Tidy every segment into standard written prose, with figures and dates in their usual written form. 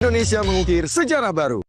Indonesia mengukir sejarah baru.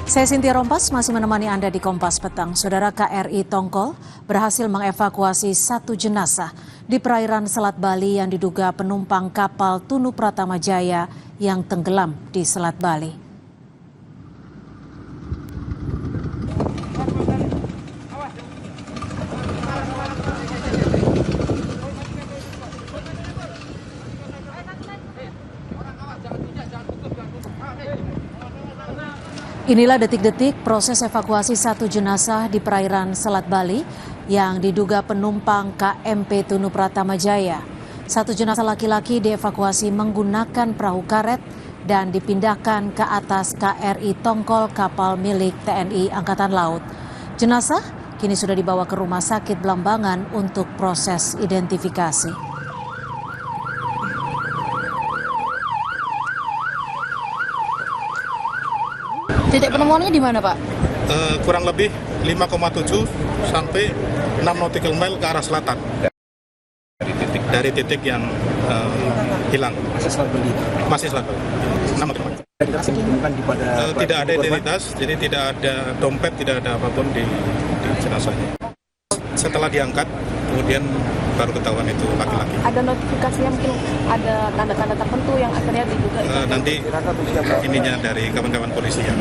Saya Cynthia Rompas masih menemani Anda di Kompas Petang. Saudara, KRI Tongkol berhasil mengevakuasi 1 jenazah di perairan Selat Bali yang diduga penumpang kapal Tunu Pratama Jaya yang tenggelam di Selat Bali. Inilah detik-detik proses evakuasi 1 jenazah di perairan Selat Bali yang diduga penumpang KMP Tunu Pratama Jaya. 1 jenazah laki-laki dievakuasi menggunakan perahu karet dan dipindahkan ke atas KRI Tongkol, kapal milik TNI Angkatan Laut. Jenazah kini sudah dibawa ke Rumah Sakit Blambangan untuk proses identifikasi. Titik penemuannya di mana, Pak? Kurang lebih 5,7 sampai 6 nautical mile ke arah selatan. Dari titik yang hilang. Masih Selat Bali. Masih Selat Bali. 6 nautical mile. Tidak ada identitas, jadi tidak ada dompet, tidak ada apapun di jenazahnya. Setelah diangkat, kemudian baru ketahuan itu laki-laki. Ada notifikasinya, mungkin ada tanda-tanda tertentu yang akhirnya diduga nanti ininya dari kawan-kawan polisi ya.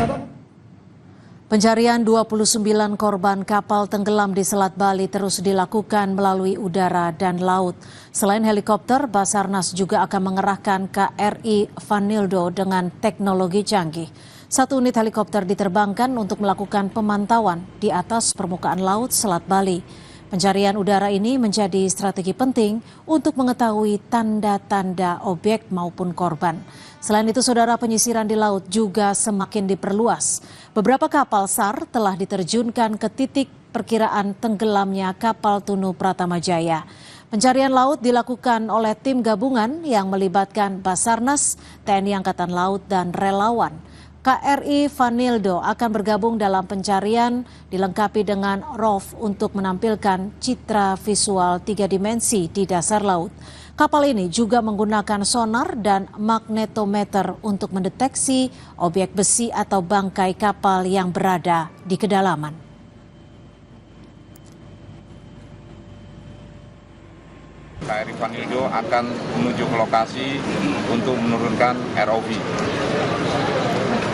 Pencarian 29 korban kapal tenggelam di Selat Bali terus dilakukan melalui udara dan laut. Selain helikopter, Basarnas juga akan mengerahkan KRI Vanildo dengan teknologi canggih. 1 unit helikopter diterbangkan untuk melakukan pemantauan di atas permukaan laut Selat Bali. Pencarian udara ini menjadi strategi penting untuk mengetahui tanda-tanda objek maupun korban. Selain itu, saudara, penyisiran di laut juga semakin diperluas. Beberapa kapal SAR telah diterjunkan ke titik perkiraan tenggelamnya kapal Tunu Pratama Jaya. Pencarian laut dilakukan oleh tim gabungan yang melibatkan Basarnas, TNI Angkatan Laut, dan relawan. KRI Vanildo akan bergabung dalam pencarian dilengkapi dengan ROV untuk menampilkan citra visual 3 dimensi di dasar laut. Kapal ini juga menggunakan sonar dan magnetometer untuk mendeteksi objek besi atau bangkai kapal yang berada di kedalaman. KRI Vanildo akan menuju ke lokasi untuk menurunkan ROV.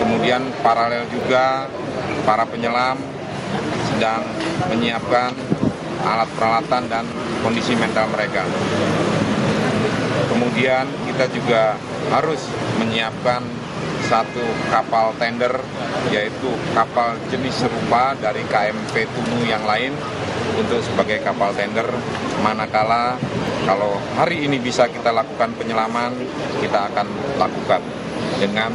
Kemudian paralel juga para penyelam sedang menyiapkan alat peralatan dan kondisi mental mereka. Kemudian kita juga harus menyiapkan 1 kapal tender, yaitu kapal jenis serupa dari KMP Tunu yang lain untuk sebagai kapal tender, manakala kalau hari ini bisa kita lakukan penyelaman, kita akan lakukan dengan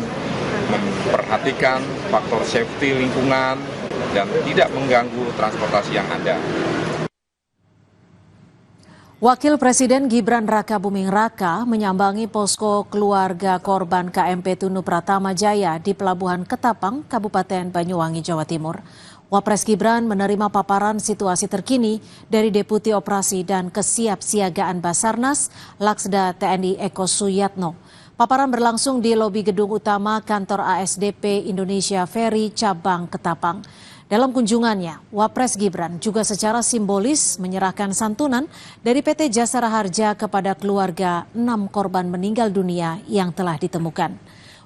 memperhatikan faktor safety lingkungan dan tidak mengganggu transportasi yang ada. Wakil Presiden Gibran Rakabuming Raka menyambangi posko keluarga korban KMP Tunu Pratama Jaya di Pelabuhan Ketapang, Kabupaten Banyuwangi, Jawa Timur. Wapres Gibran menerima paparan situasi terkini dari Deputi Operasi dan Kesiapsiagaan Basarnas, Laksda TNI Eko Suyatno. Paparan berlangsung di lobi gedung utama kantor ASDP Indonesia Ferry Cabang Ketapang. Dalam kunjungannya, Wapres Gibran juga secara simbolis menyerahkan santunan dari PT Jasara Harja kepada keluarga 6 korban meninggal dunia yang telah ditemukan.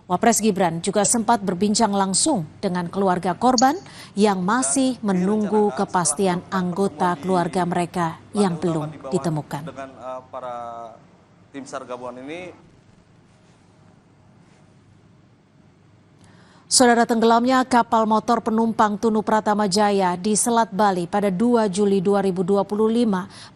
Wapres Gibran juga sempat berbincang langsung dengan keluarga korban yang masih menunggu kepastian anggota keluarga mereka yang belum ditemukan. Dengan para tim SAR gabungan ini. Saudara, tenggelamnya kapal motor penumpang Tunu Pratama Jaya di Selat Bali pada 2 Juli 2025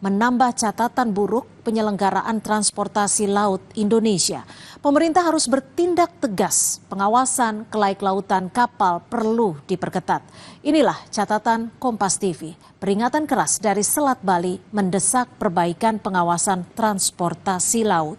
menambah catatan buruk penyelenggaraan transportasi laut Indonesia. Pemerintah harus bertindak tegas, pengawasan kelaik lautan kapal perlu diperketat. Inilah catatan Kompas TV. Peringatan keras dari Selat Bali mendesak perbaikan pengawasan transportasi laut.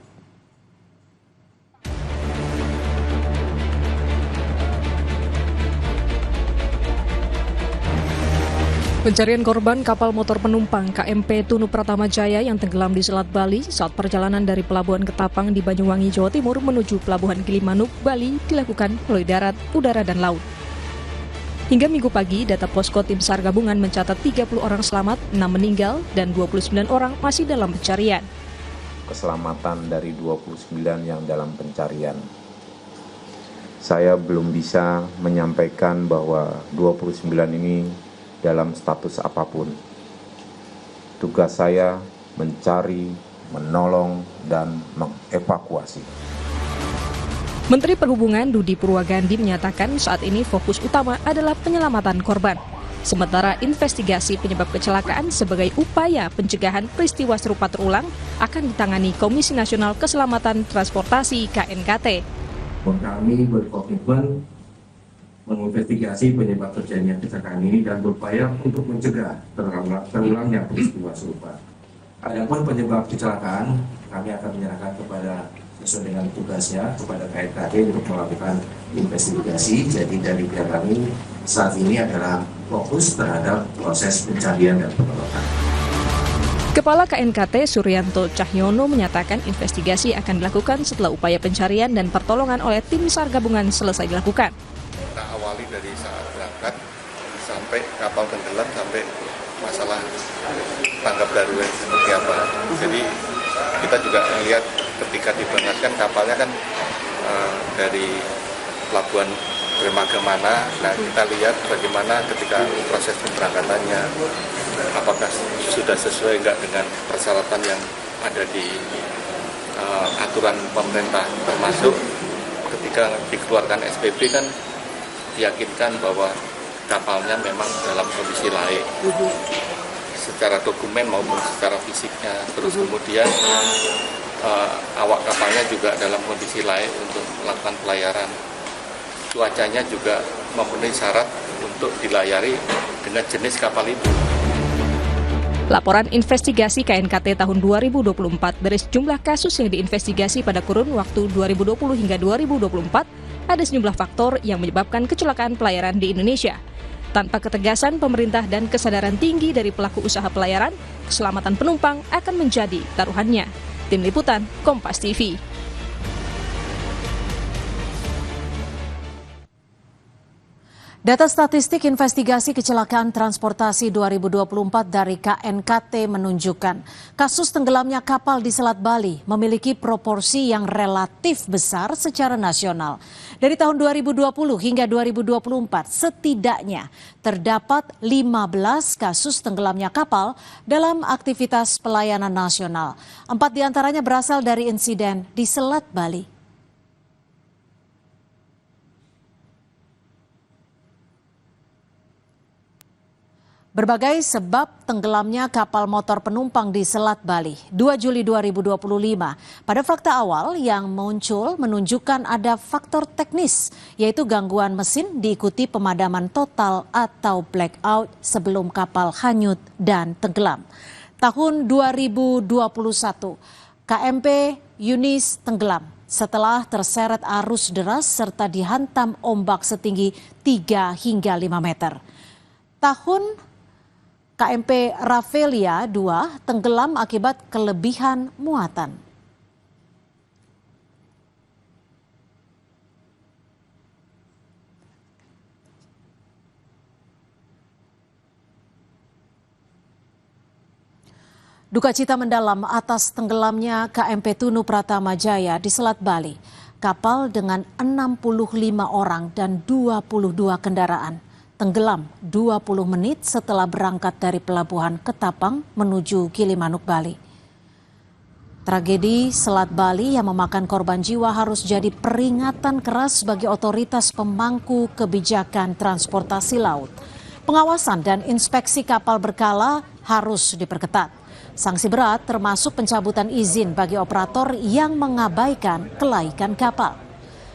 Pencarian korban kapal motor penumpang KMP Tunu Pratama Jaya yang tenggelam di Selat Bali saat perjalanan dari Pelabuhan Ketapang di Banyuwangi, Jawa Timur menuju Pelabuhan Gilimanuk, Bali dilakukan melalui darat, udara, dan laut. Hingga Minggu pagi, data posko tim SAR gabungan mencatat 30 orang selamat, 6 meninggal, dan 29 orang masih dalam pencarian. Keselamatan dari 29 yang dalam pencarian. Saya belum bisa menyampaikan bahwa 29 ini dalam status apapun. Tugas saya mencari, menolong, dan mengevakuasi. Menteri Perhubungan Dudi Purwagandi menyatakan saat ini fokus utama adalah penyelamatan korban. Sementara investigasi penyebab kecelakaan sebagai upaya pencegahan peristiwa serupa terulang akan ditangani Komisi Nasional Keselamatan Transportasi KNKT. Kami berkomitmen menginvestigasi penyebab terjadinya kecelakaan ini dan berupaya untuk mencegah terulangnya peristiwa serupa. Adapun penyebab kecelakaan, kami akan menyerahkan kepada sesuai dengan tugasnya kepada KNKT untuk melakukan investigasi. Jadi dari pihak kami saat ini adalah fokus terhadap proses pencarian dan penolongan. Kepala KNKT Suryanto Cahyono menyatakan investigasi akan dilakukan setelah upaya pencarian dan pertolongan oleh tim SAR gabungan selesai dilakukan. Kita awali dari saat berangkat sampai kapal tenggelam sampai masalah tanggap darurat seperti apa. Jadi kita juga melihat ketika diberangkatkan kapalnya kan dari pelabuhan dermaga mana. Nah, kita lihat bagaimana ketika proses pemberangkatannya, apakah sudah sesuai enggak dengan persyaratan yang ada di aturan pemerintah, termasuk ketika dikeluarkan SPP kan diyakinkan bahwa kapalnya memang dalam kondisi layak secara dokumen maupun secara fisiknya. Terus kemudian awak kapalnya juga dalam kondisi layak untuk melakukan pelayaran. Cuacanya juga memenuhi syarat untuk dilayari dengan jenis kapal itu. Laporan investigasi KNKT tahun 2024 dari sejumlah kasus yang diinvestigasi pada kurun waktu 2020 hingga 2024, ada sejumlah faktor yang menyebabkan kecelakaan pelayaran di Indonesia. Tanpa ketegasan pemerintah dan kesadaran tinggi dari pelaku usaha pelayaran, keselamatan penumpang akan menjadi taruhannya. Tim Liputan, Kompas TV. Data statistik investigasi kecelakaan transportasi 2024 dari KNKT menunjukkan kasus tenggelamnya kapal di Selat Bali memiliki proporsi yang relatif besar secara nasional. Dari tahun 2020 hingga 2024 setidaknya terdapat 15 kasus tenggelamnya kapal dalam aktivitas pelayanan nasional. 4 diantaranya berasal dari insiden di Selat Bali. Berbagai sebab tenggelamnya kapal motor penumpang di Selat Bali 2 Juli 2025. Pada fakta awal yang muncul menunjukkan ada faktor teknis, yaitu gangguan mesin diikuti pemadaman total atau blackout sebelum kapal hanyut dan tenggelam. Tahun 2021, KMP Yunis tenggelam setelah terseret arus deras serta dihantam ombak setinggi 3 hingga 5 meter. Tahun KMP Rafelia 2 tenggelam akibat kelebihan muatan. Duka cita mendalam atas tenggelamnya KMP Tunu Pratama Jaya di Selat Bali. Kapal dengan 65 orang dan 22 kendaraan tenggelam 20 menit setelah berangkat dari Pelabuhan Ketapang menuju Gilimanuk, Bali. Tragedi Selat Bali yang memakan korban jiwa harus jadi peringatan keras bagi otoritas pemangku kebijakan transportasi laut. Pengawasan dan inspeksi kapal berkala harus diperketat. Sanksi berat termasuk pencabutan izin bagi operator yang mengabaikan kelaikan kapal.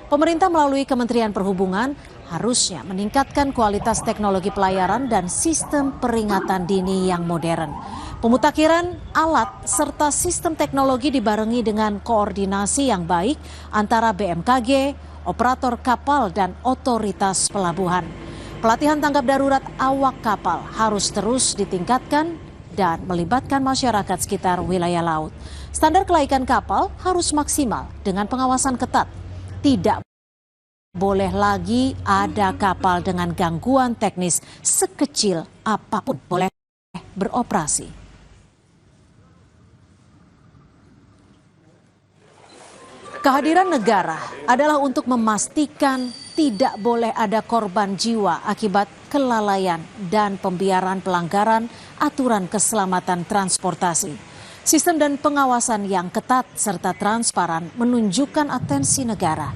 Pemerintah melalui Kementerian Perhubungan harusnya meningkatkan kualitas teknologi pelayaran dan sistem peringatan dini yang modern. Pemutakhiran alat serta sistem teknologi dibarengi dengan koordinasi yang baik antara BMKG, operator kapal dan otoritas pelabuhan. Pelatihan tanggap darurat awak kapal harus terus ditingkatkan dan melibatkan masyarakat sekitar wilayah laut. Standar kelaikan kapal harus maksimal dengan pengawasan ketat. Tidak boleh lagi ada kapal dengan gangguan teknis sekecil apapun boleh beroperasi. Kehadiran negara adalah untuk memastikan tidak boleh ada korban jiwa akibat kelalaian dan pembiaran pelanggaran aturan keselamatan transportasi. Sistem dan pengawasan yang ketat serta transparan menunjukkan atensi negara.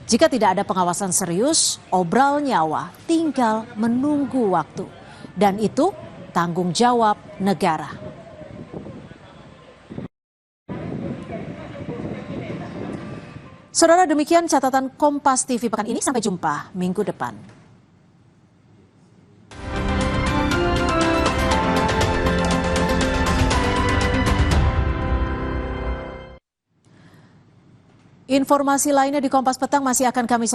Jika tidak ada pengawasan serius, obral nyawa tinggal menunggu waktu. Dan itu tanggung jawab negara. Saudara, demikian catatan Kompas TV pekan ini. Sampai jumpa minggu depan. Informasi lainnya di Kompas Petang masih akan kami sajikan.